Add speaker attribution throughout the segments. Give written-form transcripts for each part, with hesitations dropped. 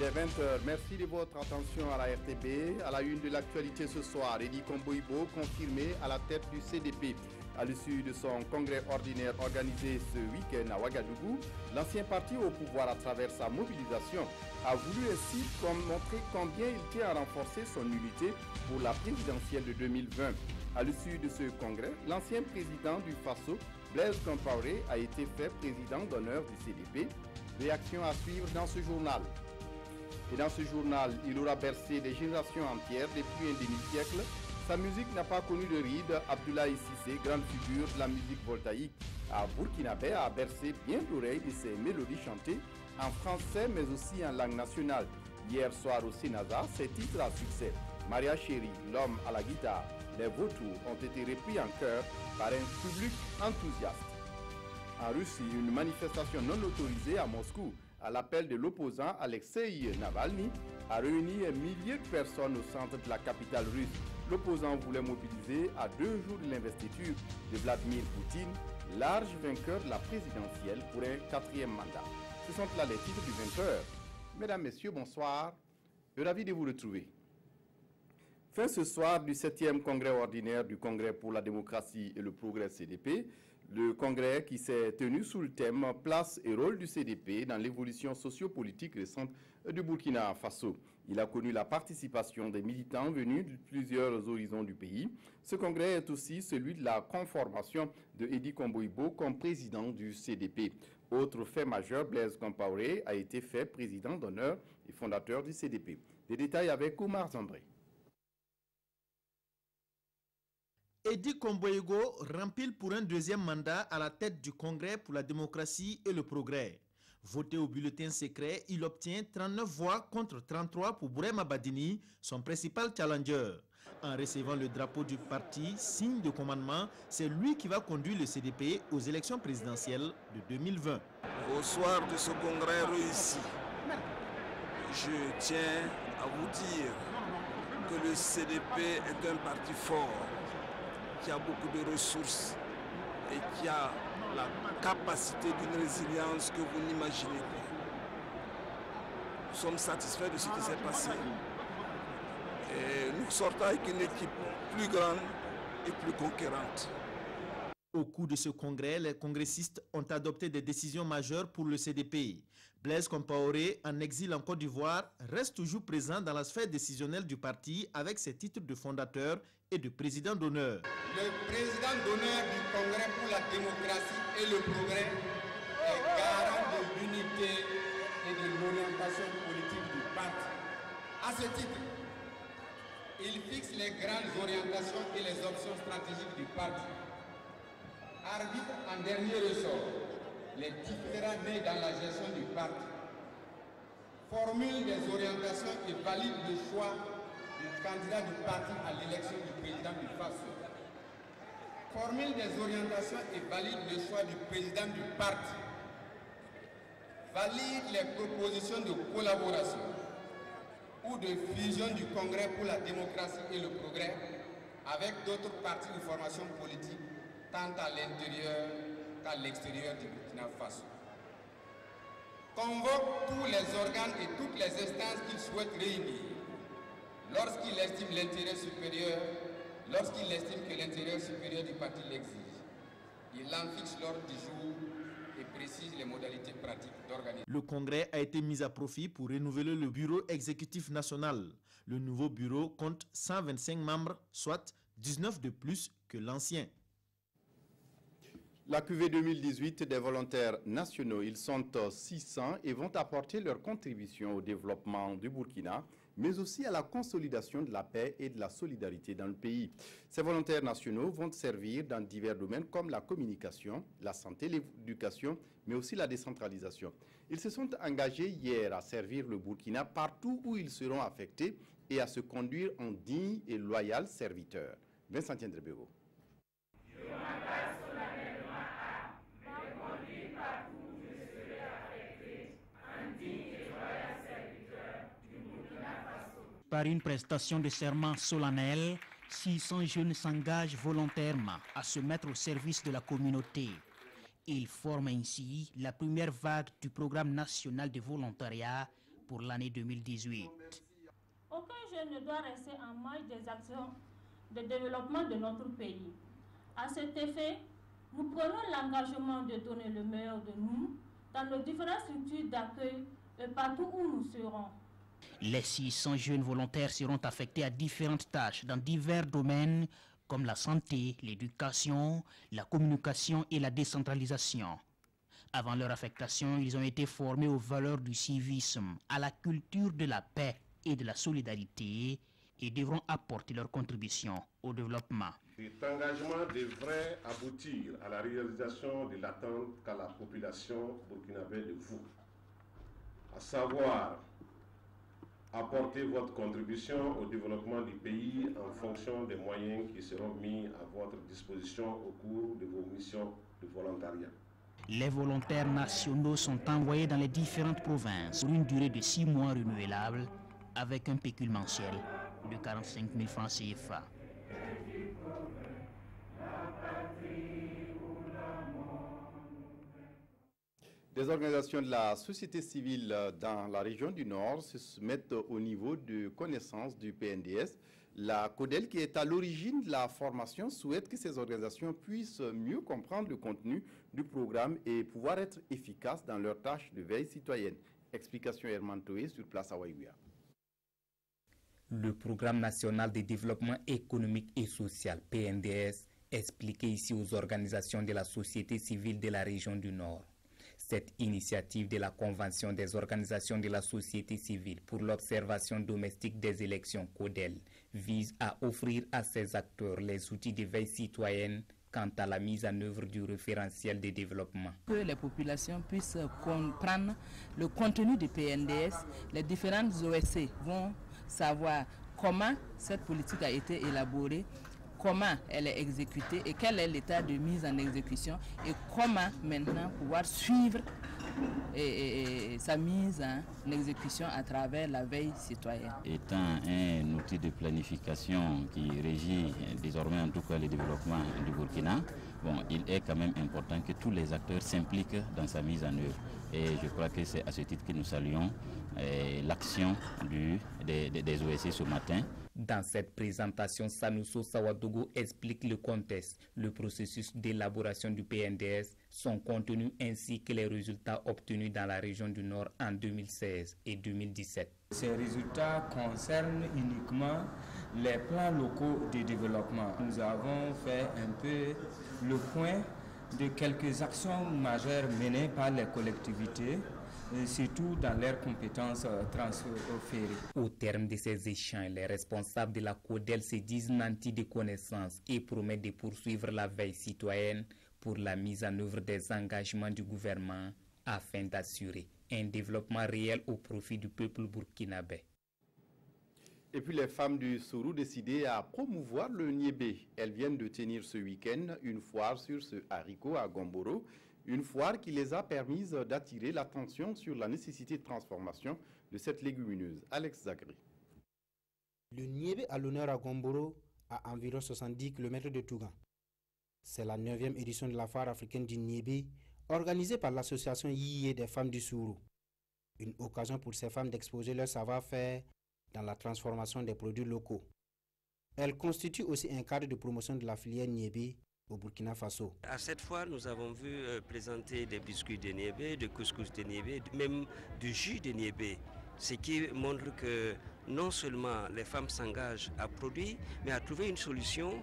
Speaker 1: Il est 20h. Merci de votre attention à la RTB. À la une de l'actualité ce soir, Edi Komboibo confirmé à la tête du CDP. À l'issue de son congrès ordinaire organisé ce week-end à Ouagadougou, l'ancien parti au pouvoir à travers sa mobilisation a voulu ainsi montrer combien il tient à renforcer son unité pour la présidentielle de 2020. À l'issue de ce congrès, l'ancien président du FASO, Blaise Compaoré, a été fait président d'honneur du CDP. Réaction à suivre dans ce journal. Et dans ce journal, il aura bercé des générations entières depuis un demi-siècle. Sa musique n'a pas connu de ride. Abdoulaye Cissé, grande figure de la musique voltaïque à Burkinabé, a bercé bien l'oreille de ses mélodies chantées en français mais aussi en langue nationale. Hier soir au Sénasa, ses titres à succès, Maria Chéri, L'homme à la guitare, Les vautours ont été repris en chœur par un public enthousiaste. En Russie, une manifestation non autorisée à Moscou à l'appel de l'opposant Alexei Navalny a réuni un millier de personnes au centre de la capitale russe. L'opposant voulait mobiliser à 2 jours de l'investiture de Vladimir Poutine, large vainqueur de la présidentielle pour un 4e mandat. Ce sont là les titres du 20h. Mesdames, Messieurs, bonsoir. Ravi de vous retrouver. Fin ce soir du 7e congrès ordinaire du Congrès pour la démocratie et le progrès CDP. Le congrès qui s'est tenu sous le thème « Place et rôle du CDP dans l'évolution sociopolitique récente du Burkina Faso ». Il a connu la participation des militants venus de plusieurs horizons du pays. Ce congrès est aussi celui de la conformation de Edi Komboibo comme président du CDP. Autre fait majeur, Blaise Compaoré a été fait président d'honneur et fondateur du CDP. Des détails avec Oumar Zambré.
Speaker 2: Edi Komboibo rempile pour un 2e mandat à la tête du Congrès pour la démocratie et le progrès. Voté au bulletin secret, il obtient 39 voix contre 33 pour Bourema Badini, son principal challenger. En recevant le drapeau du parti, signe de commandement, c'est lui qui va conduire le CDP aux élections présidentielles de 2020.
Speaker 3: Au soir de ce congrès réussi, je tiens à vous dire que le CDP est un parti fort, qui a beaucoup de ressources et qui a la capacité d'une résilience que vous n'imaginez pas. Nous sommes satisfaits de ce qui s'est passé et nous sortons avec une équipe plus grande et plus conquérante.
Speaker 2: Au cours de ce congrès, les congressistes ont adopté des décisions majeures pour le CDP. Blaise Compaoré, en exil en Côte d'Ivoire, reste toujours présent dans la sphère décisionnelle du parti avec ses titres de fondateur et de président d'honneur.
Speaker 4: Le président d'honneur du Congrès pour la démocratie et le progrès est garant de l'unité et de l'orientation politique du parti. À ce titre, il fixe les grandes orientations et les options stratégiques du parti. Arbitre en dernier ressort les différents nés dans la gestion du parti. Formule des orientations et valide le choix du candidat du parti à l'élection du président du FASO. Formule des orientations et valide le choix du président du parti. Valide les propositions de collaboration ou de fusion du Congrès pour la démocratie et le progrès avec d'autres partis ou formations politiques, tant à l'intérieur qu'à l'extérieur du Burkina Faso. Convoque tous les organes et toutes les instances qu'il souhaite réunir lorsqu'il estime l'intérêt supérieur, lorsqu'il estime que l'intérêt supérieur du parti l'exige. Il en fixe l'ordre du jour et précise les modalités pratiques d'organisation.
Speaker 2: Le congrès a été mis à profit pour renouveler le bureau exécutif national. Le nouveau bureau compte 125 membres, soit 19 de plus que l'ancien.
Speaker 1: La cuvée 2018 des volontaires nationaux, ils sont 600 et vont apporter leur contribution au développement du Burkina, mais aussi à la consolidation de la paix et de la solidarité dans le pays. Ces volontaires nationaux vont servir dans divers domaines comme la communication, la santé, l'éducation, mais aussi la décentralisation. Ils se sont engagés hier à servir le Burkina partout où ils seront affectés et à se conduire en digne et loyal serviteur. Vincent Ndrebego.
Speaker 5: Par une prestation de serment solennelle, 600 jeunes s'engagent volontairement à se mettre au service de la communauté. Ils forment ainsi la première vague du programme national de volontariat pour l'année 2018.
Speaker 6: Aucun jeune ne doit rester en marge des actions de développement de notre pays. À cet effet, nous prenons l'engagement de donner le meilleur de nous dans nos différentes structures d'accueil et partout où nous serons.
Speaker 5: Les 600 jeunes volontaires seront affectés à différentes tâches dans divers domaines comme la santé, l'éducation, la communication et la décentralisation. Avant leur affectation, ils ont été formés aux valeurs du civisme, à la culture de la paix et de la solidarité et devront apporter leur contribution au développement.
Speaker 7: Cet engagement devrait aboutir à la réalisation de l'attente qu'a la population burkinabé de vous, à savoir apporter votre contribution au développement du pays en fonction des moyens qui seront mis à votre disposition au cours de vos missions de volontariat.
Speaker 5: Les volontaires nationaux sont envoyés dans les différentes provinces pour une durée de 6 mois renouvelable avec un pécule mensuel de 45 000 francs CFA.
Speaker 1: Des organisations de la société civile dans la région du Nord se mettent au niveau de connaissance du PNDS. La CODEL, qui est à l'origine de la formation, souhaite que ces organisations puissent mieux comprendre le contenu du programme et pouvoir être efficaces dans leurs tâches de veille citoyenne. Explication Herman Toé sur place à Waïouya.
Speaker 8: Le Programme national de développement économique et social, PNDS, expliqué ici aux organisations de la société civile de la région du Nord. Cette initiative de la Convention des organisations de la société civile pour l'observation domestique des élections CODEL vise à offrir à ces acteurs les outils de veille citoyenne quant à la mise en œuvre du référentiel de développement.
Speaker 9: Que les populations puissent comprendre le contenu du PNDS, les différentes OSC vont savoir comment cette politique a été élaborée, comment elle est exécutée et quel est l'état de mise en exécution et comment maintenant pouvoir suivre sa mise en exécution à travers la veille citoyenne.
Speaker 10: Étant un outil de planification qui régit désormais en tout cas le développement du Burkina, il est quand même important que tous les acteurs s'impliquent dans sa mise en œuvre. Et je crois que c'est à ce titre que nous saluons l'action des OSC ce matin.
Speaker 8: Dans cette présentation, Sanousso Sawadogo explique le contexte, le processus d'élaboration du PNDS, son contenu ainsi que les résultats obtenus dans la région du Nord en 2016 et 2017.
Speaker 11: Ces résultats concernent uniquement les plans locaux de développement. Nous avons fait un peu le point de quelques actions majeures menées par les collectivités, surtout dans leurs compétences transférées.
Speaker 8: Au terme de ces échanges, les responsables de la CODEL se disent nantis de connaissances et promettent de poursuivre la veille citoyenne pour la mise en œuvre des engagements du gouvernement afin d'assurer un développement réel au profit du peuple burkinabé.
Speaker 1: Et puis les femmes du Sourou décidées à promouvoir le niébé. Elles viennent de tenir ce week-end une foire sur ce haricot à Gomboro. Une foire qui les a permises d'attirer l'attention sur la nécessité de transformation de cette légumineuse. Alex Zagri.
Speaker 12: Le niébé à l'honneur à Gomboro, à environ 70 km de Tougan. C'est la 9e édition de la foire africaine du niébé, organisée par l'association Yiyé des femmes du Sourou. Une occasion pour ces femmes d'exposer leur savoir-faire dans la transformation des produits locaux. Elle constitue aussi un cadre de promotion de la filière niébé au Burkina Faso.
Speaker 13: À cette fois, nous avons vu présenter des biscuits de niébé, de couscous de niébé, même du jus de niébé, ce qui montre que non seulement les femmes s'engagent à produire, mais à trouver une solution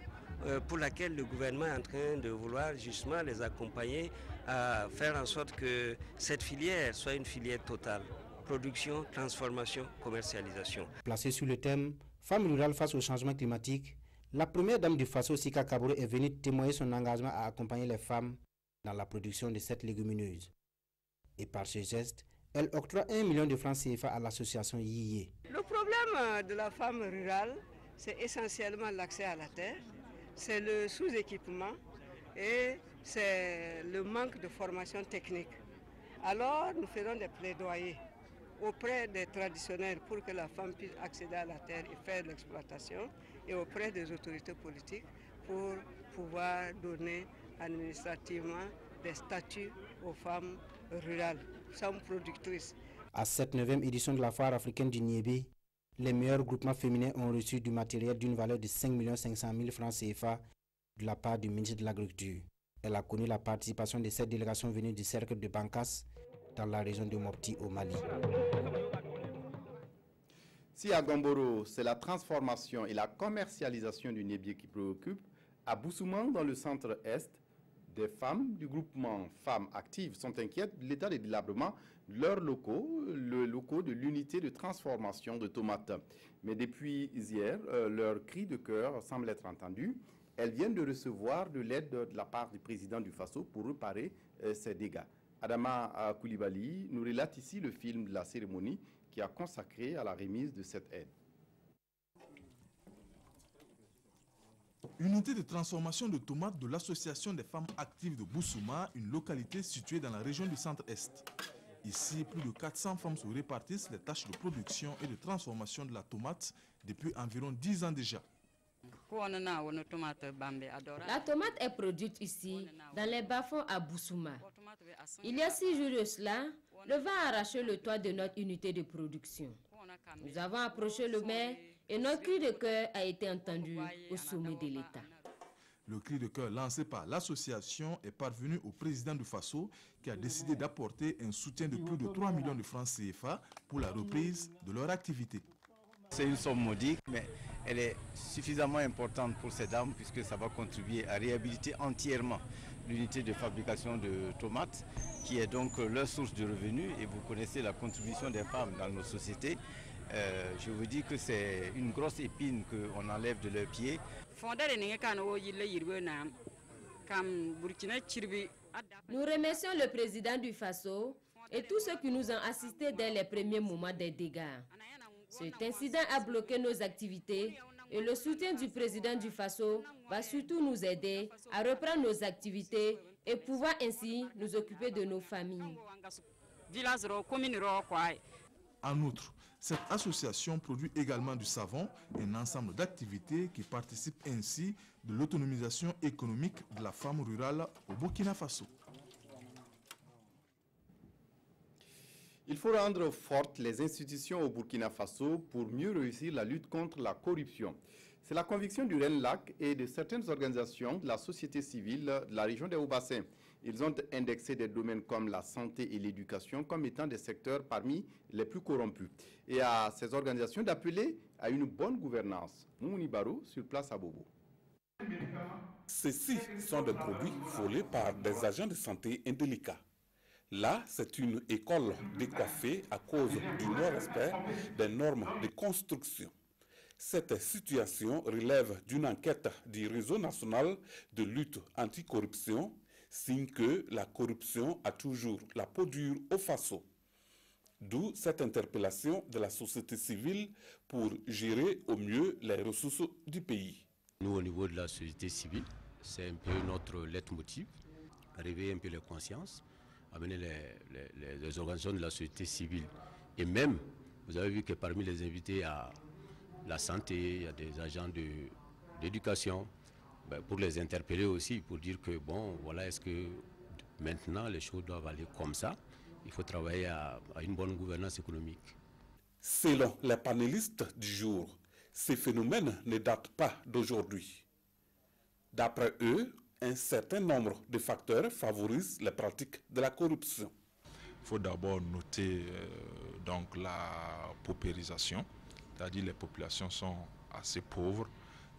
Speaker 13: pour laquelle le gouvernement est en train de vouloir justement les accompagner à faire en sorte que cette filière soit une filière totale. Production, transformation, commercialisation.
Speaker 12: Placée sur le thème « Femmes rurales face au changement climatique », la première dame du Faso, Sika Kabore, est venue témoigner son engagement à accompagner les femmes dans la production de cette légumineuse. Et par ce geste, elle octroie 1 million de francs CFA à l'association Yiyé.
Speaker 14: Le problème de la femme rurale, c'est essentiellement l'accès à la terre, c'est le sous-équipement et c'est le manque de formation technique. Alors, nous faisons des plaidoyers auprès des traditionnels pour que la femme puisse accéder à la terre et faire l'exploitation, et auprès des autorités politiques pour pouvoir donner administrativement des statuts aux femmes rurales, femmes productrices.
Speaker 12: À cette 9e édition de la foire africaine du Niébé, les meilleurs groupements féminins ont reçu du matériel d'une valeur de 5 500 000 francs CFA de la part du ministre de l'Agriculture. Elle a connu la participation de cette délégation venue du cercle de Bankas dans la région de Mopti au Mali.
Speaker 1: Si à Gomboro, c'est la transformation et la commercialisation du nébier qui préoccupe, à Boussouman, dans le centre-est, des femmes du groupement Femmes Actives sont inquiètes de l'état de délabrement de leurs locaux, le locaux de l'unité de transformation de tomates. Mais depuis hier, leur cri de cœur semble être entendu. Elles viennent de recevoir de l'aide de la part du président du Faso pour réparer ces dégâts. Adama Koulibaly nous relate ici le film de la cérémonie qui a consacré à la remise de cette aide.
Speaker 15: Unité de transformation de tomates de l'association des femmes actives de Boussouma, une localité située dans la région du centre-est. Ici, plus de 400 femmes se répartissent les tâches de production et de transformation de la tomate depuis environ 10 ans déjà.
Speaker 16: La tomate est produite ici, dans les bas-fonds à Boussouma. Il y a 6 jours de cela, le vent a arraché le toit de notre unité de production. Nous avons approché le maire et notre cri de cœur a été entendu au sommet de l'État.
Speaker 15: Le cri de cœur lancé par l'association est parvenu au président du Faso qui a décidé d'apporter un soutien de plus de 3 millions de francs CFA pour la reprise de leur activité.
Speaker 17: C'est une somme modique, mais elle est suffisamment importante pour ces dames puisque ça va contribuer à réhabiliter entièrement l'unité de fabrication de tomates qui est donc leur source de revenus et vous connaissez la contribution des femmes dans nos sociétés. Je vous dis que c'est une grosse épine qu'on enlève de leurs pieds.
Speaker 16: Nous remercions le président du Faso et tous ceux qui nous ont assistés dès les premiers moments des dégâts. Cet incident a bloqué nos activités et le soutien du président du Faso va surtout nous aider à reprendre nos activités et pouvoir ainsi nous occuper de nos familles.
Speaker 15: En outre, cette association produit également du savon, un ensemble d'activités qui participent ainsi de l'autonomisation économique de la femme rurale au Burkina Faso.
Speaker 1: Il faut rendre fortes les institutions au Burkina Faso pour mieux réussir la lutte contre la corruption. C'est la conviction du RENLAC et de certaines organisations de la société civile de la région des Hauts-Bassins. Ils ont indexé des domaines comme la santé et l'éducation comme étant des secteurs parmi les plus corrompus. Et à ces organisations d'appeler à une bonne gouvernance. Moumouni Barou, sur place à Bobo.
Speaker 18: Ceux-ci sont des produits volés par des agents de santé indélicats. Là, c'est une école décoiffée à cause du non-respect des normes de construction. Cette situation relève d'une enquête du réseau national de lutte anticorruption, signe que la corruption a toujours la peau dure au Faso. D'où cette interpellation de la société civile pour gérer au mieux les ressources du pays.
Speaker 19: Nous, au niveau de la société civile, c'est un peu notre leitmotiv, réveiller un peu les consciences, amener les organisations de la société civile. Et même, vous avez vu que parmi les invités, il y a la santé, il y a des agents d'éducation, pour les interpeller aussi, pour dire que bon, voilà, est-ce que maintenant les choses doivent aller comme ça? Il faut travailler à une bonne gouvernance économique.
Speaker 18: Selon les panélistes du jour, ces phénomènes ne datent pas d'aujourd'hui. D'après eux, un certain nombre de facteurs favorisent les pratiques de la corruption.
Speaker 15: Il faut d'abord noter donc la paupérisation, c'est-à-dire les populations sont assez pauvres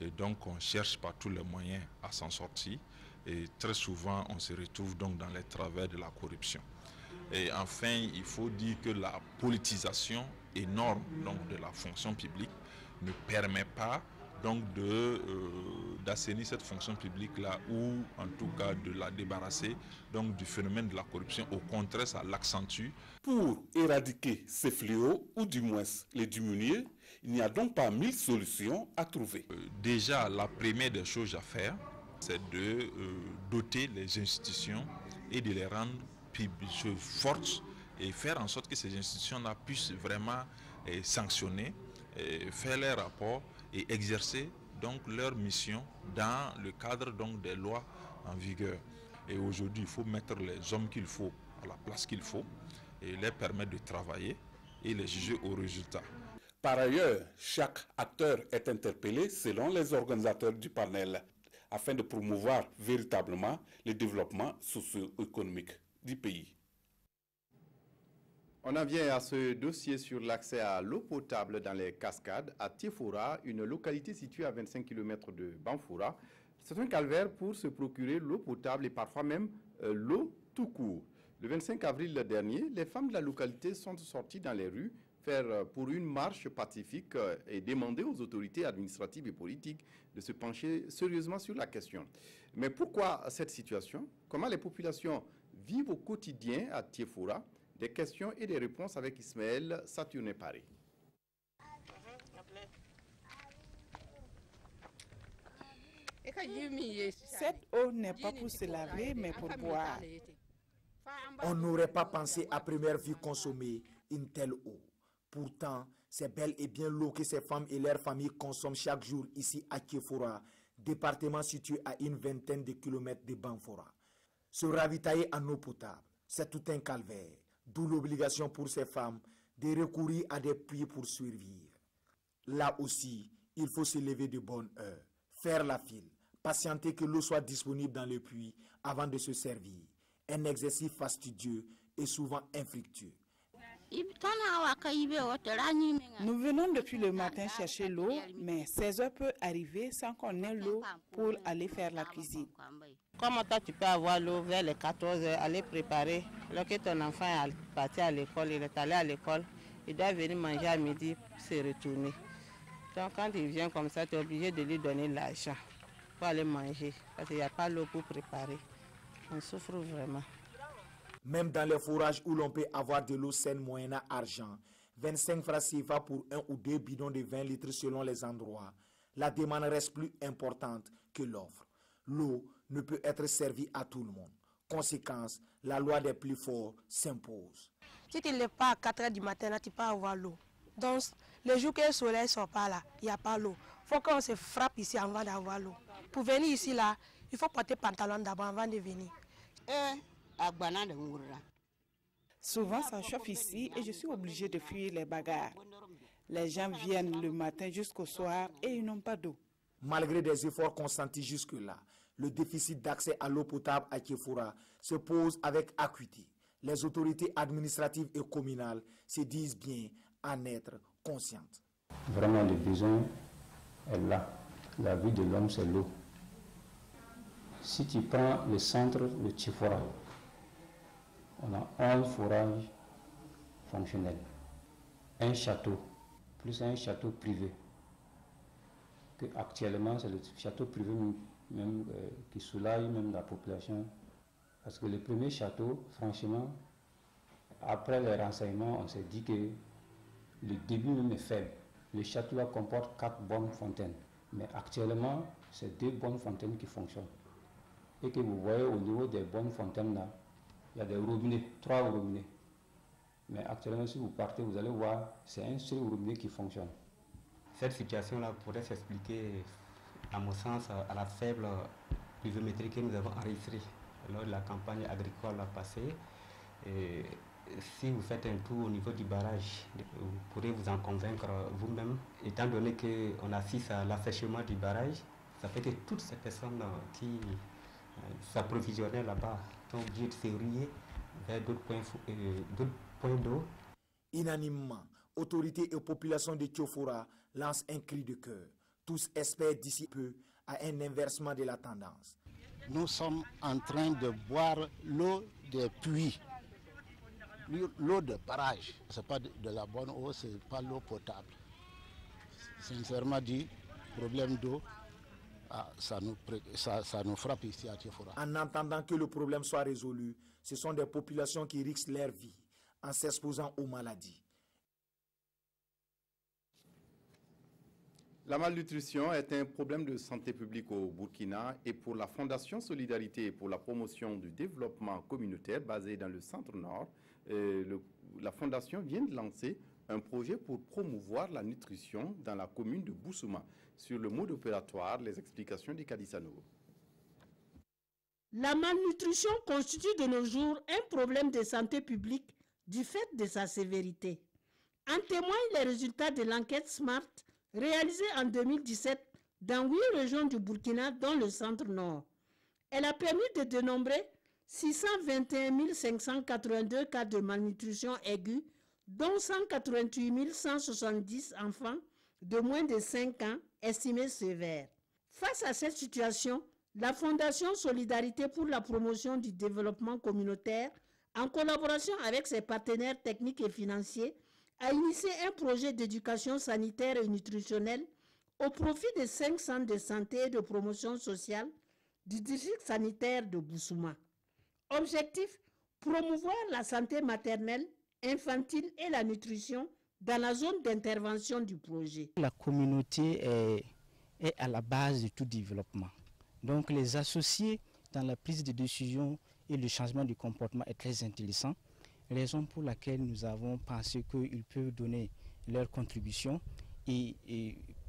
Speaker 15: et donc on cherche par tous les moyens à s'en sortir et très souvent on se retrouve donc dans les travers de la corruption. Et enfin, il faut dire que la politisation énorme donc, de la fonction publique ne permet pas donc d'assainir cette fonction publique-là ou en tout cas de la débarrasser donc, du phénomène de la corruption. Au contraire, ça l'accentue.
Speaker 18: Pour éradiquer ces fléaux ou du moins les diminuer, il n'y a donc pas 1000 solutions à trouver.
Speaker 15: Déjà, la première des choses à faire, c'est de doter les institutions et de les rendre fortes et faire en sorte que ces institutions-là puissent vraiment sanctionner, faire leurs rapports et exercer donc leur mission dans le cadre donc des lois en vigueur. Et aujourd'hui, il faut mettre les hommes qu'il faut à la place qu'il faut et les permettre de travailler et les juger au résultat.
Speaker 18: Par ailleurs, chaque acteur est interpellé selon les organisateurs du panel afin de promouvoir véritablement le développement socio-économique du pays.
Speaker 1: On en vient à ce dossier sur l'accès à l'eau potable dans les cascades à Tiefora, une localité située à 25 km de Banfoura. C'est un calvaire pour se procurer l'eau potable et parfois même l'eau tout court. Le 25 avril dernier, les femmes de la localité sont sorties dans les rues faire pour une marche pacifique et demander aux autorités administratives et politiques de se pencher sérieusement sur la question. Mais pourquoi cette situation? Comment les populations vivent au quotidien à Tiefora? Des questions et des réponses avec Ismaël Saturné-Paré.
Speaker 20: Cette eau n'est pas pour se laver, mais pour boire.
Speaker 21: On n'aurait pas pensé à première vue consommer une telle eau. Pourtant, c'est bel et bien l'eau que ces femmes et leurs familles consomment chaque jour ici à Tiefora, département situé à une vingtaine de kilomètres de Banfoura. Se ravitailler en eau potable, c'est tout un calvaire, d'où l'obligation pour ces femmes de recourir à des puits pour survivre. Là aussi, il faut se lever de bonne heure, faire la file, patienter que l'eau soit disponible dans le puits avant de se servir. Un exercice fastidieux et souvent infructueux.
Speaker 20: Nous venons depuis le matin chercher l'eau, mais 16 heures peut arriver sans qu'on ait l'eau pour aller faire la cuisine.
Speaker 22: Comment toi tu peux avoir l'eau vers les 14 heures, aller préparer, alors que ton enfant est parti à l'école, il est allé à l'école, il doit venir manger à midi, se retourner. Donc quand il vient comme ça, tu es obligé de lui donner l'argent pour aller manger, parce qu'il n'y a pas l'eau pour préparer. On souffre vraiment.
Speaker 21: Même dans les forages où l'on peut avoir de l'eau saine moyennant argent, 25 francs CFA pour 1 ou 2 bidons de 20 litres selon les endroits, la demande reste plus importante que l'offre. L'eau ne peut être servie à tout le monde. Conséquence, la loi des plus forts s'impose.
Speaker 23: Si tu ne lèves pas à 4 heures du matin, là, tu peux avoir l'eau. Donc, les jours que le soleil ne sort pas là, il n'y a pas l'eau. Il faut qu'on se frappe ici avant d'avoir l'eau. Pour venir ici, là, il faut porter pantalon d'abord avant de venir.
Speaker 20: Souvent, ça chauffe ici et je suis obligée de fuir les bagarres. Les gens viennent le matin jusqu'au soir et ils n'ont pas d'eau.
Speaker 21: Malgré des efforts consentis jusque-là, le déficit d'accès à l'eau potable à Tiefora se pose avec acuité. Les autorités administratives et communales se disent bien en être conscientes.
Speaker 24: Vraiment, le besoin est là. La vie de l'homme, c'est l'eau. Si tu prends le centre de Tiefora, on a 11 forages fonctionnels, un château, plus un château privé. Que actuellement, c'est le château privé même, qui soulage même la population. Parce que le premier château, franchement, après les renseignements, on s'est dit que le début même est faible. Le château-là comporte 4 bonnes fontaines. Mais actuellement, c'est 2 bonnes fontaines qui fonctionnent. Et que vous voyez au niveau des bonnes fontaines là, il y a des robinets, 3 robinets. Mais actuellement, si vous partez, vous allez voir, c'est un seul robinet qui fonctionne.
Speaker 25: Cette situation-là pourrait s'expliquer, à mon sens, à la faible pluviométrie que nous avons enregistrée lors de la campagne agricole passée. Et si vous faites un tour au niveau du barrage, vous pourrez vous en convaincre vous-même, étant donné qu'on assiste à l'assèchement du barrage, ça fait que toutes ces personnes qui s'approvisionnaient là-bas sont obligées de se ruer vers d'autres points d'eau.
Speaker 21: Unanimement, autorités et population de Tiefora lancent un cri de cœur. Tous espèrent d'ici peu à un inversement de la tendance.
Speaker 26: Nous sommes en train de boire l'eau des puits, l'eau de barrage. Ce n'est pas de la bonne eau, ce n'est pas l'eau potable. Sincèrement dit, problème d'eau, ça nous frappe ici à Tiefora.
Speaker 21: En attendant que le problème soit résolu, ce sont des populations qui risquent leur vie en s'exposant aux maladies.
Speaker 1: La malnutrition est un problème de santé publique au Burkina et pour la Fondation Solidarité pour la promotion du développement communautaire basée dans le centre-nord, la Fondation vient de lancer un projet pour promouvoir la nutrition dans la commune de Boussouma. Sur le mode opératoire, les explications de Kadisano.
Speaker 27: La malnutrition constitue de nos jours un problème de santé publique du fait de sa sévérité.
Speaker 2: En témoignent les résultats de l'enquête SMART réalisée en 2017 dans 8 régions du Burkina, dont le centre-nord. Elle a permis de dénombrer 621 582 cas de malnutrition aiguë, dont 188 170 enfants de moins de 5 ans estimés sévères. Face à cette situation, la Fondation Solidarité pour la promotion du développement communautaire, en collaboration avec ses partenaires techniques et financiers, a initié un projet d'éducation sanitaire et nutritionnelle au profit de 5 centres de santé et de promotion sociale du district sanitaire de Boussouma. Objectif, promouvoir la santé maternelle, infantile et la nutrition dans la zone d'intervention du projet.
Speaker 3: La communauté est à la base de tout développement. Donc les associer dans la prise de décision et le changement du comportement est très intéressant. Raison pour laquelle nous avons pensé qu'ils peuvent donner leur contribution et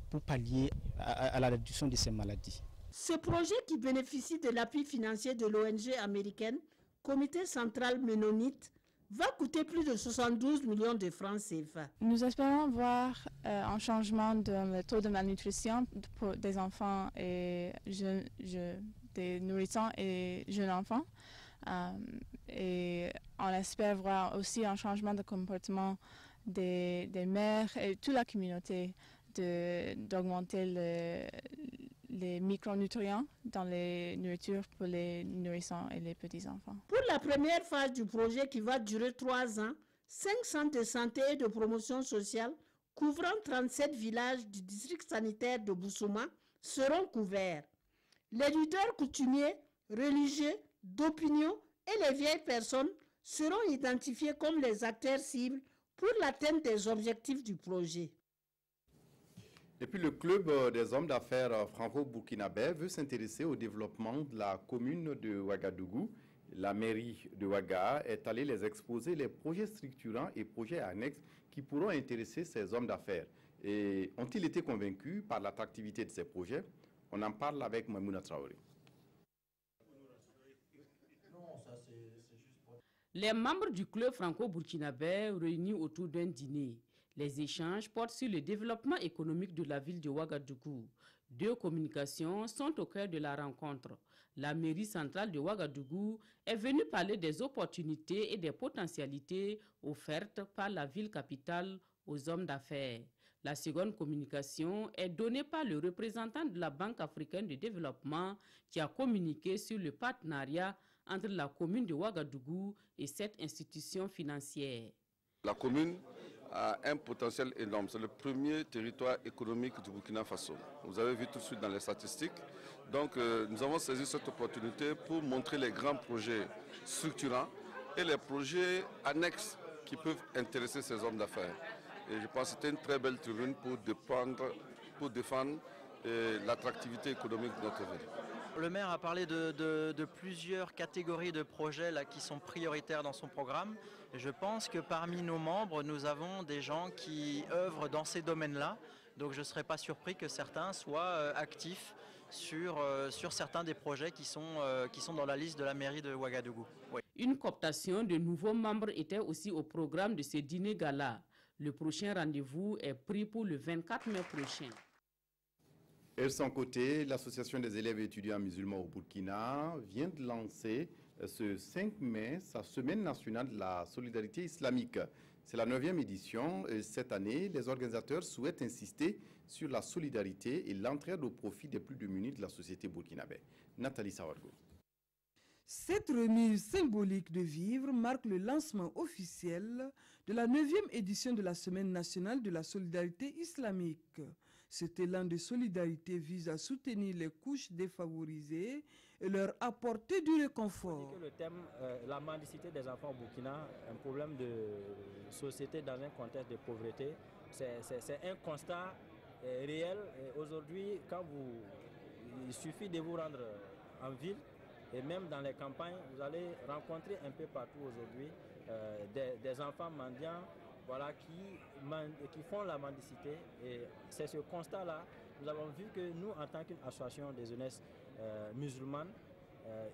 Speaker 3: pour pallier à la réduction de ces maladies.
Speaker 2: Ce projet, qui bénéficie de l'appui financier de l'ONG américaine Comité central ménonite, va coûter plus de 72 millions de francs CFA.
Speaker 4: Nous espérons voir un changement dans le taux de malnutrition pour des enfants et des nourrissants et jeunes enfants. Et on espère voir aussi un changement de comportement des mères et toute la communauté d'augmenter les micronutriments dans les nourritures pour les nourrissants et les petits-enfants.
Speaker 2: Pour la première phase du projet qui va durer 3 ans, 5 centres de santé et de promotion sociale couvrant 37 villages du district sanitaire de Boussouma seront couverts. Les leaders coutumiers, religieux, d'opinion et les vieilles personnes seront identifiés comme les acteurs cibles pour l'atteinte des objectifs du projet.
Speaker 1: Et puis le club des hommes d'affaires franco-burkinabais veut s'intéresser au développement de la commune de Ouagadougou. La mairie de Ouaga est allée les exposer les projets structurants et projets annexes qui pourront intéresser ces hommes d'affaires. Et ont-ils été convaincus par l'attractivité de ces projets? On en parle avec Maimouna Traoré.
Speaker 5: Les membres du club franco-burkinabé réunis autour d'un dîner. Les échanges portent sur le développement économique de la ville de Ouagadougou. 2 communications sont au cœur de la rencontre. La mairie centrale de Ouagadougou est venue parler des opportunités et des potentialités offertes par la ville capitale aux hommes d'affaires. La seconde communication est donnée par le représentant de la Banque africaine de développement qui a communiqué sur le partenariat entre la commune de Ouagadougou et cette institution financière.
Speaker 6: La commune a un potentiel énorme. C'est le premier territoire économique du Burkina Faso. Vous avez vu tout de suite dans les statistiques. Donc nous avons saisi cette opportunité pour montrer les grands projets structurants et les projets annexes qui peuvent intéresser ces hommes d'affaires. Et je pense que c'était une très belle tribune pour défendre l'attractivité économique de notre ville.
Speaker 7: Le maire a parlé de plusieurs catégories de projets là, qui sont prioritaires dans son programme. Et je pense que parmi nos membres, nous avons des gens qui œuvrent dans ces domaines-là. Donc je ne serais pas surpris que certains soient actifs sur certains des projets qui sont dans la liste de la mairie de Ouagadougou. Oui.
Speaker 5: Une cooptation de nouveaux membres était aussi au programme de ce dîner gala. Le prochain rendez-vous est pris pour le 24 mai prochain.
Speaker 1: Et de son côté, l'Association des élèves et étudiants musulmans au Burkina vient de lancer ce 5 mai sa semaine nationale de la solidarité islamique. C'est la 9e édition et cette année, les organisateurs souhaitent insister sur la solidarité et l'entraide au profit des plus démunis de la société burkinabé. Nathalie Sawargo.
Speaker 27: Cette remise symbolique de vivres marque le lancement officiel de la 9e édition de la Semaine nationale de la solidarité islamique. Cet élan de solidarité vise à soutenir les couches défavorisées et leur apporter du réconfort.
Speaker 28: Le thème, la mendicité des enfants au Burkina, un problème de société dans un contexte de pauvreté, c'est un constat réel. Aujourd'hui, il suffit de vous rendre en ville et même dans les campagnes, vous allez rencontrer un peu partout aujourd'hui des enfants mendiants. Voilà, qui font la mendicité, et c'est ce constat-là, nous avons vu que nous, en tant qu'association des jeunesses musulmanes,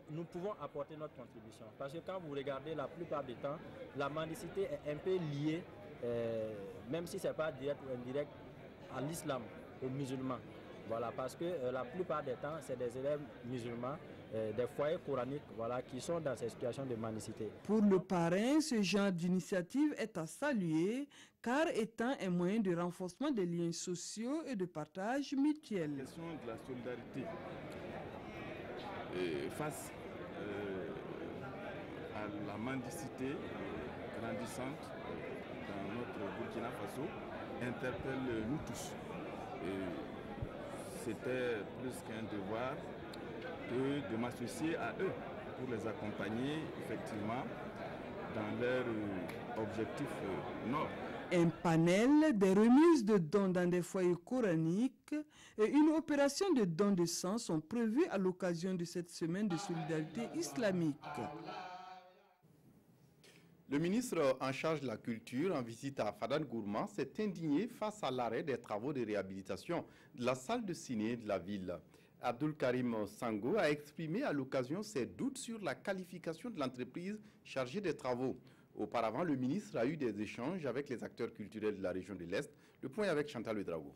Speaker 28: nous pouvons apporter notre contribution. Parce que quand vous regardez la plupart du temps, la mendicité est un peu liée même si ce n'est pas direct ou indirect, à l'islam, aux musulmans. Voilà, parce que la plupart des temps, c'est des élèves musulmans, des foyers coraniques, voilà, qui sont dans ces situations de mendicité.
Speaker 27: Pour le parrain, ce genre d'initiative est à saluer, car étant un moyen de renforcement des liens sociaux et de partage mutuel.
Speaker 8: La question de la solidarité face à la mendicité grandissante dans notre Burkina Faso interpelle nous tous. C'était plus qu'un devoir de m'associer à eux pour les accompagner effectivement dans leur objectif nord.
Speaker 27: Un panel, des remises de dons dans des foyers coraniques et une opération de dons de sang sont prévues à l'occasion de cette semaine de solidarité islamique.
Speaker 1: Le ministre en charge de la culture, en visite à Fada N'Gourma, s'est indigné face à l'arrêt des travaux de réhabilitation de la salle de ciné de la ville. Abdul Karim Sango a exprimé à l'occasion ses doutes sur la qualification de l'entreprise chargée des travaux. Auparavant, le ministre a eu des échanges avec les acteurs culturels de la région de l'Est. Le point avec Chantal Ouedraogo.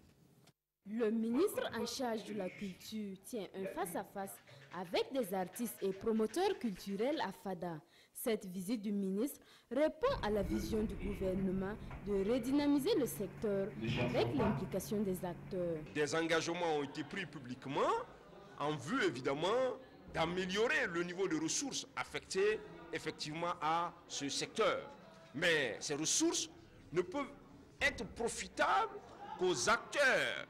Speaker 9: Le ministre en charge de la culture tient un face-à-face avec des artistes et promoteurs culturels à Fada. Cette visite du ministre répond à la vision du gouvernement de redynamiser le secteur avec l'implication des acteurs.
Speaker 10: Des engagements ont été pris publiquement en vue évidemment d'améliorer le niveau de ressources affectées effectivement à ce secteur. Mais ces ressources ne peuvent être profitables qu'aux acteurs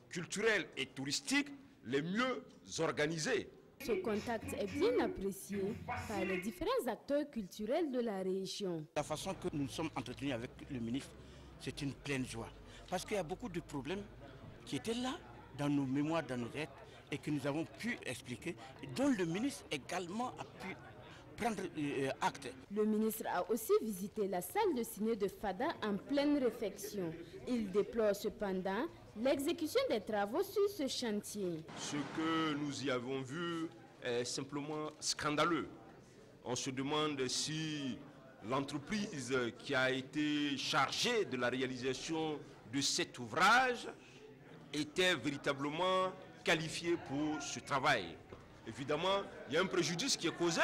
Speaker 10: culturels et touristiques les mieux organisés.
Speaker 9: Ce contact est bien apprécié par les différents acteurs culturels de la région.
Speaker 11: La façon que nous sommes entretenus avec le ministre, c'est une pleine joie. Parce qu'il y a beaucoup de problèmes qui étaient là, dans nos mémoires, dans nos têtes, et que nous avons pu expliquer, dont le ministre également a pu prendre acte.
Speaker 9: Le ministre a aussi visité la salle de ciné de Fada en pleine réfection. Il déplore cependant l'exécution des travaux sur ce chantier.
Speaker 10: Ce que nous y avons vu est simplement scandaleux. On se demande si l'entreprise qui a été chargée de la réalisation de cet ouvrage était véritablement qualifiée pour ce travail. Évidemment, il y a un préjudice qui est causé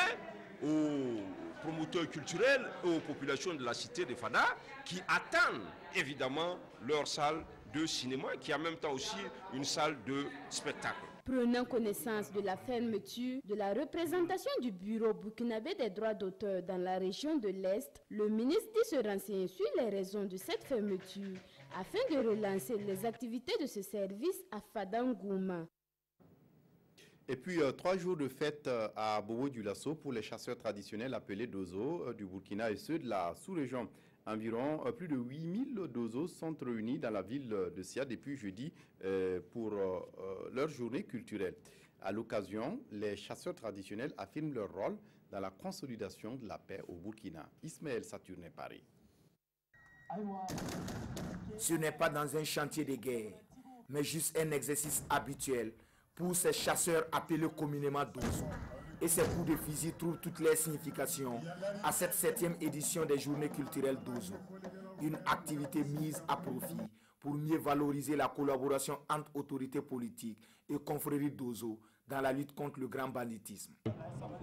Speaker 10: aux promoteurs culturels et aux populations de la cité de Fada qui attendent évidemment leur salle de cinéma qui est en même temps aussi une salle de spectacle.
Speaker 9: Prenant connaissance de la fermeture de la représentation du bureau burkinabé des droits d'auteur dans la région de l'Est, le ministre dit se renseigner sur les raisons de cette fermeture afin de relancer les activités de ce service à Fada N'Gourma.
Speaker 1: Et puis, 3 jours de fête à Bobo-Dioulasso pour les chasseurs traditionnels appelés Dozo du Burkina et ceux de la sous-région. Environ plus de 8000 Dozos sont réunis dans la ville de Sia depuis jeudi pour leur journée culturelle. À l'occasion, les chasseurs traditionnels affirment leur rôle dans la consolidation de la paix au Burkina. Ismaël Saturne, Paris.
Speaker 21: Ce n'est pas dans un chantier de guerre, mais juste un exercice habituel pour ces chasseurs appelés communément Dozo. Et ces coups de fusil trouvent toutes les significations à cette 7e édition des Journées culturelles Dozo. Une activité mise à profit pour mieux valoriser la collaboration entre autorités politiques et confréries Dozo dans la lutte contre le grand banditisme.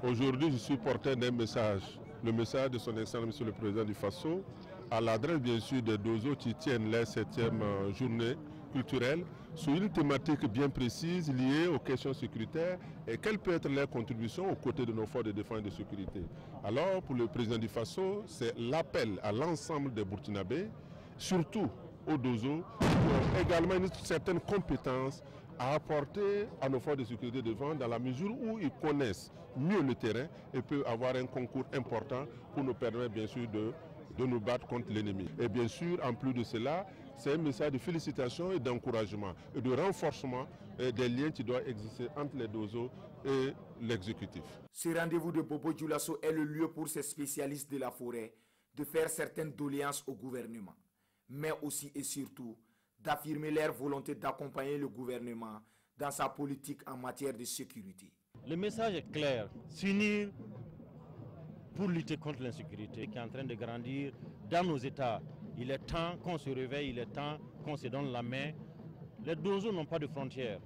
Speaker 12: Aujourd'hui, je suis porteur d'un message, le message de son Excellence Monsieur le Président du Faso, à l'adresse bien sûr des Dozo qui tiennent la 7e journée culturelle sur une thématique bien précise liée aux questions sécuritaires et quelle peut être leur contribution aux côtés de nos forces de défense et de sécurité. Alors pour le président du Faso, c'est l'appel à l'ensemble des Burkinabés, surtout aux Dozo, qui ont également une certaine compétence à apporter à nos forces de sécurité et de défense dans la mesure où ils connaissent mieux le terrain et peuvent avoir un concours important pour nous permettre bien sûr de nous battre contre l'ennemi. Et bien sûr, en plus de cela, c'est un message de félicitations et d'encouragement et de renforcement des liens qui doivent exister entre les Dozo et l'exécutif.
Speaker 21: Ce rendez-vous de Bobo-Dioulasso est le lieu pour ces spécialistes de la forêt de faire certaines doléances au gouvernement, mais aussi et surtout d'affirmer leur volonté d'accompagner le gouvernement dans sa politique en matière de sécurité.
Speaker 28: Le message est clair, s'unir pour lutter contre l'insécurité qui est en train de grandir dans nos États
Speaker 13: Il est temps qu'on se réveille, il est temps qu'on se donne la main. Les Donzo n'ont pas de frontières.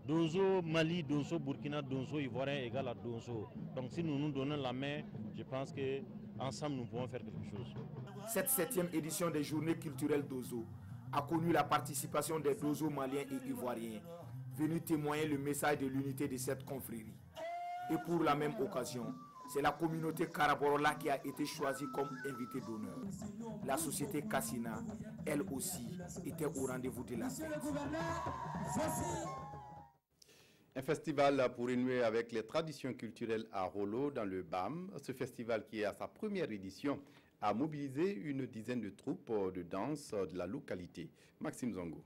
Speaker 13: Donzo Mali, Donzo Burkina, Donzo Ivoirien égale à Donzo. Donc si nous nous donnons la main, je pense qu'ensemble nous pouvons faire quelque chose.
Speaker 21: Cette 7e édition des Journées culturelles Dozo a connu la participation des Dozo maliens et ivoiriens, venus témoigner le message de l'unité de cette confrérie. Et pour la même occasion, c'est la communauté Karaborola qui a été choisie comme invité d'honneur. La société Kassina, elle aussi, était au rendez-vous de la fête.
Speaker 1: Un festival pour renouer avec les traditions culturelles à Rolo dans le BAM. Ce festival qui est à sa première édition a mobilisé une dizaine de troupes de danse de la localité. Maxime Zongo.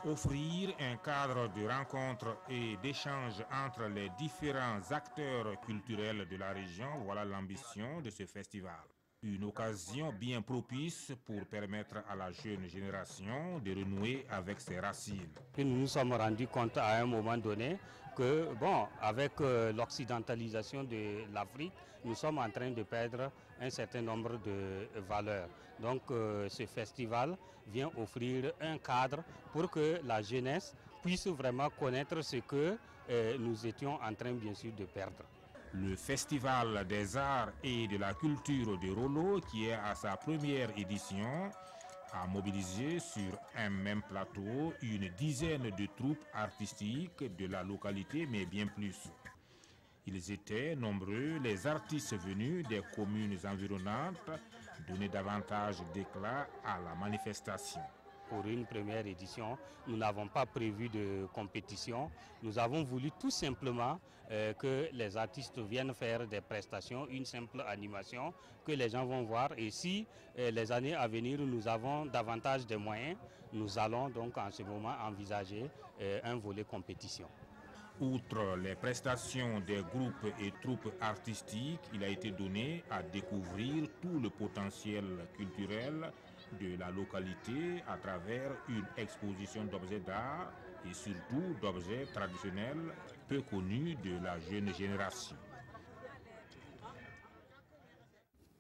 Speaker 14: Offrir un cadre de rencontre et d'échange entre les différents acteurs culturels de la région, voilà l'ambition de ce festival. Une occasion bien propice pour permettre à la jeune génération de renouer avec ses racines.
Speaker 24: Nous nous sommes rendus compte à un moment donné que, avec l'occidentalisation de l'Afrique, nous sommes en train de perdre un certain nombre de valeurs. Donc ce festival vient offrir un cadre pour que la jeunesse puisse vraiment connaître ce que nous étions en train bien sûr de perdre.
Speaker 14: Le Festival des arts et de la culture de Rolo, qui est à sa première édition, a mobilisé sur un même plateau une dizaine de troupes artistiques de la localité, mais bien plus. Ils étaient nombreux, les artistes venus des communes environnantes, donner davantage d'éclat à la manifestation.
Speaker 24: Pour une première édition, nous n'avons pas prévu de compétition. Nous avons voulu tout simplement que les artistes viennent faire des prestations, une simple animation que les gens vont voir. Et si les années à venir, nous avons davantage de moyens, nous allons donc en ce moment envisager un volet compétition.
Speaker 14: Outre les prestations des groupes et troupes artistiques, il a été donné à découvrir tout le potentiel culturel de la localité à travers une exposition d'objets d'art et surtout d'objets traditionnels peu connus de la jeune génération.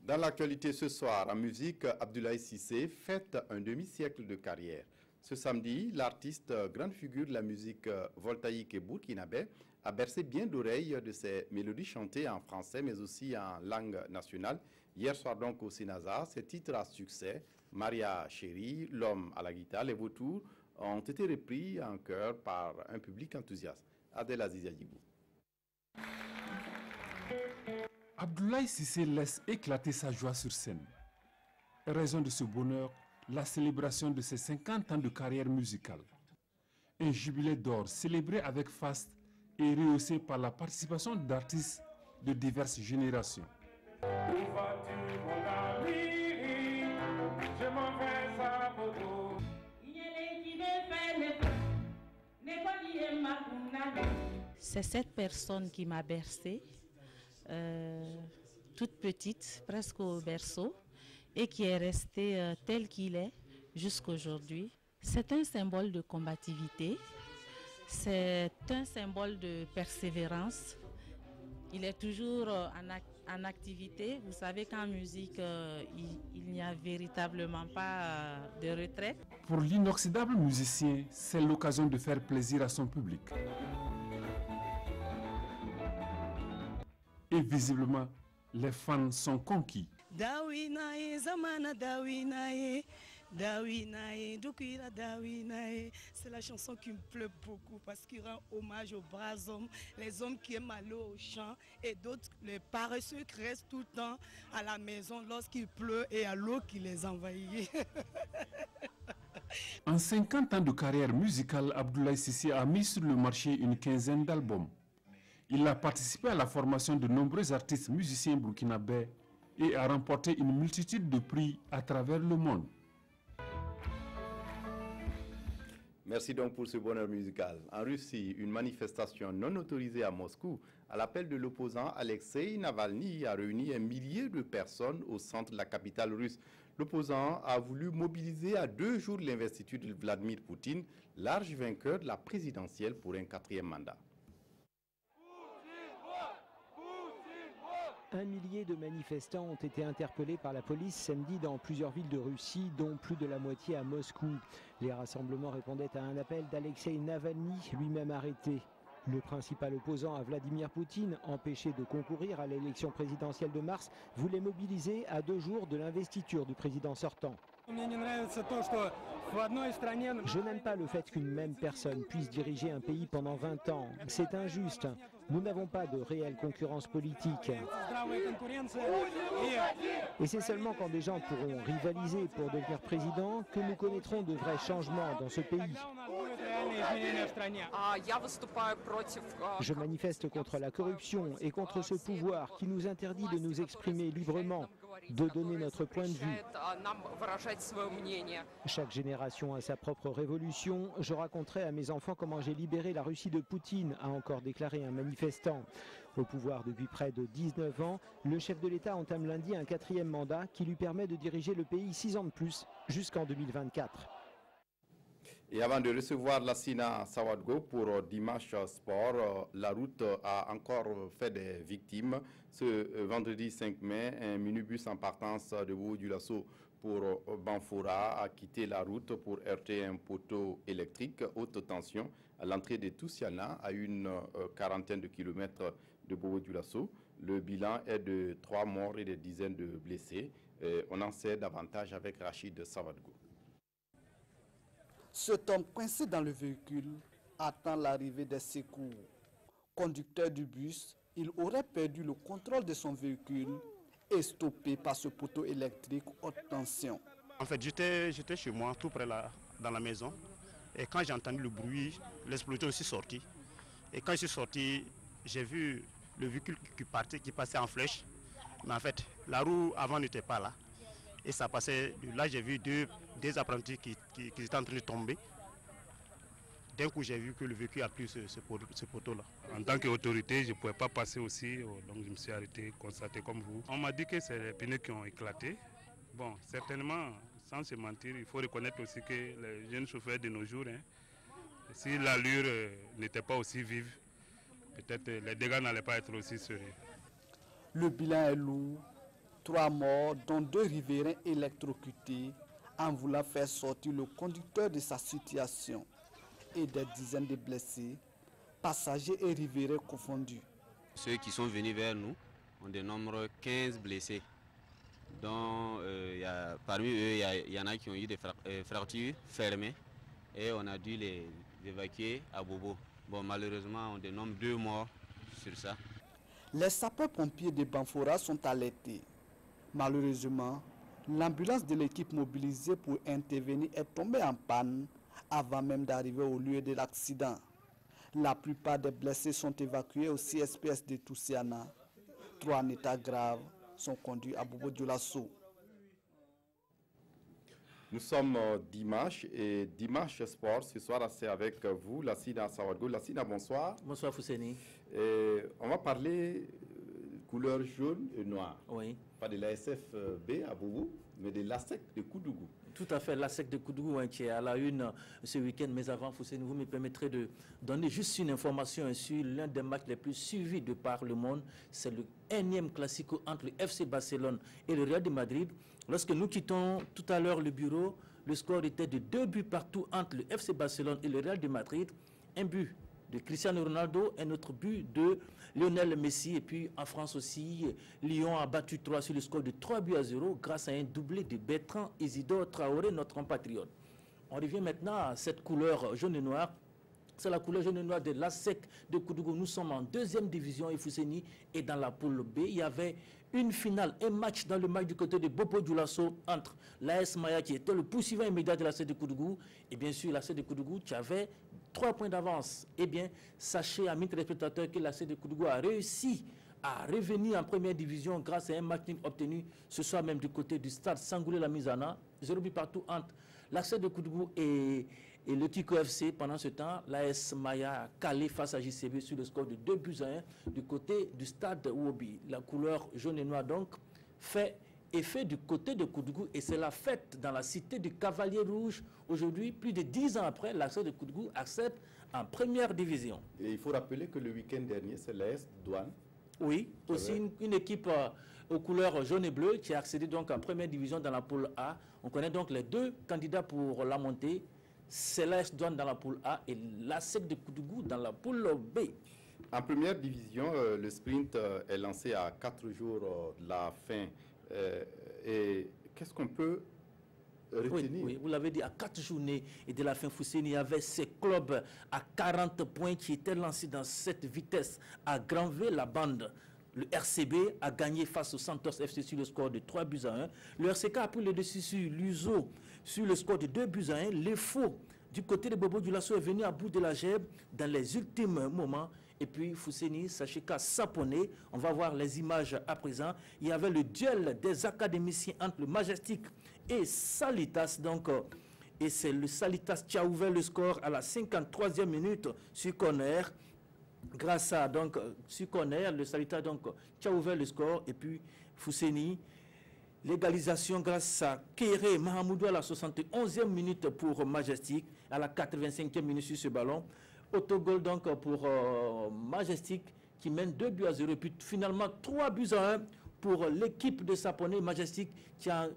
Speaker 1: Dans l'actualité ce soir, en musique, Abdoulaye Cissé fête un demi-siècle de carrière. Ce samedi, l'artiste, grande figure de la musique voltaïque et burkinabé, a bercé bien d'oreilles de ses mélodies chantées en français mais aussi en langue nationale. Hier soir donc au Sénasa, ses titres à succès, Maria Chérie, L'homme à la guitare, Les Vautours, ont été repris en chœur par un public enthousiaste. Adel Aziz Yadjibou.
Speaker 15: Abdoulaye Cissé laisse éclater sa joie sur scène. Raison de ce bonheur, la célébration de ses 50 ans de carrière musicale. Un jubilé d'or célébré avec faste et rehaussé par la participation d'artistes de diverses générations.
Speaker 16: C'est cette personne qui m'a bercée, toute petite, presque au berceau, et qui est resté tel qu'il est jusqu'à aujourd'hui. C'est un symbole de combativité, c'est un symbole de persévérance. Il est toujours en activité. Vous savez qu'en musique, il n'y a véritablement pas de retraite.
Speaker 15: Pour l'inoxydable musicien, c'est l'occasion de faire plaisir à son public. Et visiblement, les fans sont conquis.
Speaker 23: C'est la chanson qui me plaît beaucoup parce qu'il rend hommage aux braves hommes, les hommes qui aiment aller au champ et d'autres, les paresseux qui restent tout le temps à la maison lorsqu'il pleut et à l'eau qui les envahit.
Speaker 15: En 50 ans de carrière musicale, Abdoulaye Cissé a mis sur le marché une quinzaine d'albums. Il a participé à la formation de nombreux artistes musiciens burkinabés et a remporté une multitude de prix à travers le monde.
Speaker 1: Merci donc pour ce bonheur musical. En Russie, une manifestation non autorisée à Moscou à l'appel de l'opposant Alexei Navalny a réuni un millier de personnes au centre de la capitale russe. L'opposant a voulu mobiliser à 2 jours de l'investiture de Vladimir Poutine, large vainqueur de la présidentielle pour un 4e mandat.
Speaker 3: 1 millier de manifestants ont été interpellés par la police samedi dans plusieurs villes de Russie, dont plus de la moitié à Moscou. Les rassemblements répondaient à un appel d'Alexei Navalny, lui-même arrêté. Le principal opposant à Vladimir Poutine, empêché de concourir à l'élection présidentielle de mars, voulait mobiliser à 2 jours de l'investiture du président sortant. Je n'aime pas le fait qu'une même personne puisse diriger un pays pendant 20 ans. C'est injuste. Nous n'avons pas de réelle concurrence politique. Et c'est seulement quand des gens pourront rivaliser pour devenir président que nous connaîtrons de vrais changements dans ce pays. Je manifeste contre la corruption et contre ce pouvoir qui nous interdit de nous exprimer librement, de donner notre point de vue. Chaque génération a sa propre révolution. Je raconterai à mes enfants comment j'ai libéré la Russie de Poutine, a encore déclaré un manifestant. Au pouvoir depuis près de 19 ans, le chef de l'État entame lundi un 4e mandat qui lui permet de diriger le pays 6 ans de plus, jusqu'en 2024.
Speaker 1: Et avant de recevoir Lassina Sawadgo pour Dimanche Sport, la route a encore fait des victimes. Ce vendredi 5 mai, un minibus en partance de Bobo-Dioulasso pour Banfora a quitté la route pour heurter un poteau électrique haute tension à l'entrée de Toussiana, à une quarantaine de kilomètres de Bobo-Dioulasso. Le bilan est de 3 morts et des dizaines de blessés. On en sait davantage avec Rachid Sawadgo.
Speaker 17: Cet homme coincé dans le véhicule attend l'arrivée des secours. Conducteur du bus, il aurait perdu le contrôle de son véhicule et stoppé par ce poteau électrique haute tension.
Speaker 18: En fait, j'étais chez moi, tout près là, dans la maison. Et quand j'ai entendu le bruit, l'explosion est sortie. Et quand je suis sorti, j'ai vu le véhicule qui passait en flèche. Mais en fait, la roue avant n'était pas là. Et ça passait, là j'ai vu deux apprentis qui étaient en train de tomber. D'un coup j'ai vu que le véhicule a pris ce poteau-là.
Speaker 19: En tant qu'autorité, je ne pouvais pas passer aussi, donc je me suis arrêté, constaté comme vous. On m'a dit que c'est les pneus qui ont éclaté. Bon, certainement, sans se mentir, il faut reconnaître aussi que les jeunes chauffeurs de nos jours, si l'allure n'était pas aussi vive, peut-être les dégâts n'allaient pas être aussi sérieux.
Speaker 17: Le bilan est lourd. 3 morts, dont 2 riverains électrocutés, en voulant faire sortir le conducteur de sa situation, et des dizaines de blessés, passagers et riverains confondus.
Speaker 20: Ceux qui sont venus vers nous, on dénombre 15 blessés. dont parmi eux, il y en a qui ont eu des fractures fermées et on a dû les évacuer à Bobo. Bon, malheureusement, on dénombre 2 morts sur ça.
Speaker 17: Les sapeurs-pompiers de Banfora sont alertés. Malheureusement, l'ambulance de l'équipe mobilisée pour intervenir est tombée en panne avant même d'arriver au lieu de l'accident. La plupart des blessés sont évacués au CSPS de Toussiana. 3 en état grave sont conduits à Bobo-Dioulasso.
Speaker 1: Nous sommes dimanche et Dimanche Sport, ce soir c'est avec vous, Lassina Sawadgo. Lassina, bonsoir.
Speaker 22: Bonsoir Fousseni.
Speaker 1: On va parler couleur jaune et noire.
Speaker 22: Oui.
Speaker 1: Pas de la SFB à Bobo, mais de l'ASEC de Koudougou.
Speaker 22: Tout à fait, l'ASEC de Koudougou qui est à la une ce week-end. Mais avant, Fousseni, vous me permettrez de donner juste une information sur l'un des matchs les plus suivis de par le monde. C'est le énième classico entre le FC Barcelone et le Real de Madrid. Lorsque nous quittons tout à l'heure le bureau, le score était de 2 buts partout entre le FC Barcelone et le Real de Madrid. Un but de Cristiano Ronaldo, un autre but de Lionel Messi. Et puis en France aussi, Lyon a battu 3 sur le score de 3-0 grâce à un doublé de Bertrand Isidore Traoré, notre compatriote. On revient maintenant à cette couleur jaune et noire. C'est la couleur jaune et noire de l'ASEC de Koudougou. Nous sommes en 2e division et Fousseni est dans la poule B. Il y avait une finale, un match dans le match du côté de Bobo-Dioulasso entre l'AS Maya qui était le poursuivant immédiat de l'ASEC de Koudougou et bien sûr l'ASEC de Koudougou qui avait 3 points d'avance. Eh bien, sachez, amis téléspectateurs, que l'ASEC de Koudougou a réussi à revenir en 1e division grâce à un match obtenu ce soir même du côté du stade Sangoulé-la-Misana. 0 but partout entre l'ASEC de Koudougou et le Tico FC. Pendant ce temps, l'AS Maya a calé face à JCB sur le score de 2-1 du côté du stade Wobi. La couleur jaune et noire donc fait effet du côté de Koudougou et c'est la fête dans la cité du Cavalier Rouge. Aujourd'hui, plus de 10 ans après, l'ASEC de Koudougou accède en 1e division.
Speaker 1: Et il faut rappeler que le week-end dernier, c'est l'AS Douane
Speaker 22: Oui, aussi une équipe aux couleurs jaune et bleu qui a accédé donc en première division dans la poule A. On connaît donc les deux candidats pour la montée. Céleste Douane dans la poule A et l'ASEC de Koudougou dans la poule B.
Speaker 1: En première division, le sprint est lancé à 4 jours de la fin. Et qu'est-ce qu'on peut retenir?
Speaker 22: Oui, vous l'avez dit, à 4 journées et de la fin, Fousseni, il y avait ces clubs à 40 points qui étaient lancés dans cette vitesse. À Grand-V, la bande, le RCB a gagné face au Santos FC sur le score de 3-1. Le RCK a pris le dessus sur l'USO sur le score de 2-1. Les faux du côté de Bobo Dioulasso est venu à bout de la gèbe dans les ultimes moments. Et puis Fousseni, sachez qu'à Saponé, on va voir les images à présent. Il y avait le duel des académiciens entre le Majestic et Salitas. Donc, et c'est le Salitas qui a ouvert le score à la 53e minute sur corner. Grâce à donc sur corner, le Salitas donc qui a ouvert le score. Et puis Fousseni, l'égalisation grâce à Kéré Mahamoudou à la 71e minute pour Majestic, à la 85e minute sur ce ballon. Autogol donc pour Majestic qui mène 2-0 et puis finalement 3-1 pour l'équipe de Saponé. Majestic qui a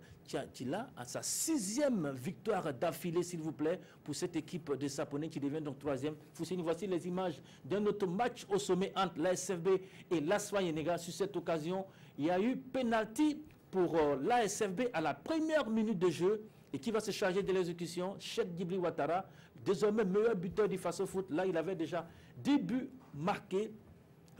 Speaker 22: à sa 6e victoire d'affilée, s'il vous plaît, pour cette équipe de Saponé qui devient donc 3e. Fousseni, voici les images d'un autre match au sommet entre l'ASFB et l'ASFA Yenega. Sur cette occasion, il y a eu penalty pour l'ASFB à la première minute de jeu. Et qui va se charger de l'exécution? Cheikh Dibli Ouattara, désormais meilleur buteur du Faso Foot. Là, il avait déjà 10 buts marqués.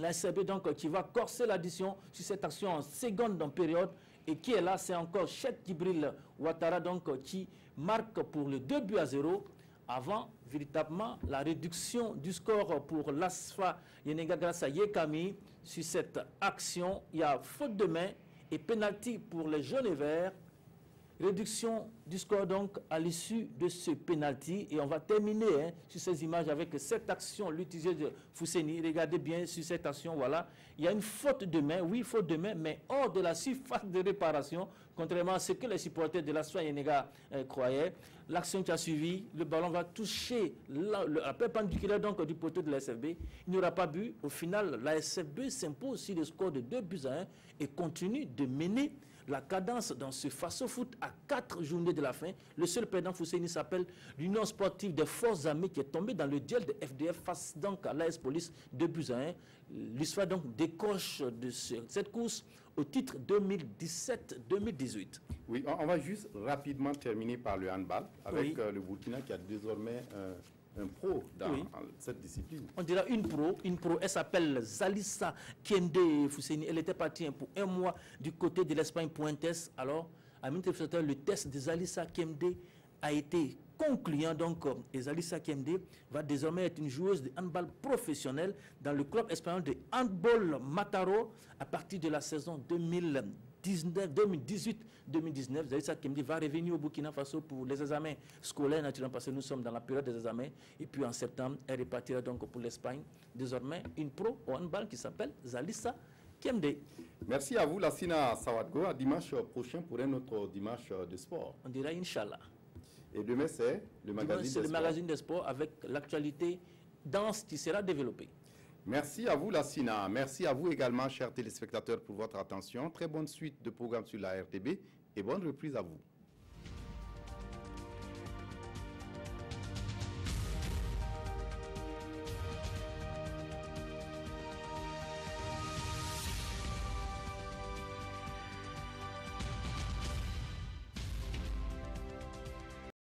Speaker 22: La SCB, donc, qui va corser l'addition sur cette action en seconde période. Et qui est là? C'est encore Cheikh Dibli Ouattara, donc, qui marque pour le 2-0 avant, véritablement, la réduction du score pour l'ASFA Yenega grâce à Yekami. Sur cette action, il y a faute de main et pénalty pour les jaunes et verts. Réduction du score donc à l'issue de ce penalty. Et on va terminer sur ces images avec cette action, l'utilisateur de Fousseni. Regardez bien sur cette action, voilà. Il y a une faute de main, oui, faute de main, mais hors de la surface de réparation, contrairement à ce que les supporters de l'ASFA Yenega croyaient. L'action qui a suivi, le ballon va toucher la perpendiculaire donc du poteau de la SFB. Il n'y aura pas but. Au final, la SFB s'impose sur le score de 2-1 et continue de mener la cadence dans ce Faso-Foot à 4 journées de la fin. Le seul perdant Fousseni s'appelle l'Union sportive des forces armées qui est tombé dans le duel de FDF face donc à l'AS Police 2-1. L'histoire donc décroche de cette course au titre 2017-2018.
Speaker 1: Oui, on va juste rapidement terminer par le handball avec le Burkina qui a désormais un pro dans cette discipline.
Speaker 22: On dira une pro, elle s'appelle Zalissa Kende Fousseni. Elle était partie pour 1 mois du côté de l'Espagne pour un test. Alors, à le test de Zalissa Kende a été concluant. Donc, Zalissa Kende va désormais être une joueuse de handball professionnelle dans le club espagnol de handball Mataro à partir de la saison 2018-2019, Zalissa Kende va revenir au Burkina Faso pour les examens scolaires, naturellement, parce que nous sommes dans la période des examens. Et puis en septembre, elle repartira donc pour l'Espagne. Désormais, une pro au handball qui s'appelle Zalissa Kende.
Speaker 1: Merci à vous, Lassina Sawadgo. À dimanche prochain pour un autre dimanche de sport.
Speaker 22: On dirait Inch'Allah.
Speaker 1: Et demain, c'est le magazine des sports.
Speaker 22: C'est le magazine des sports avec l'actualité dense qui sera développée.
Speaker 1: Merci à vous, Lassina. Merci à vous également, chers téléspectateurs, pour votre attention. Très bonne suite de programmes sur la RTB et bonne reprise à vous.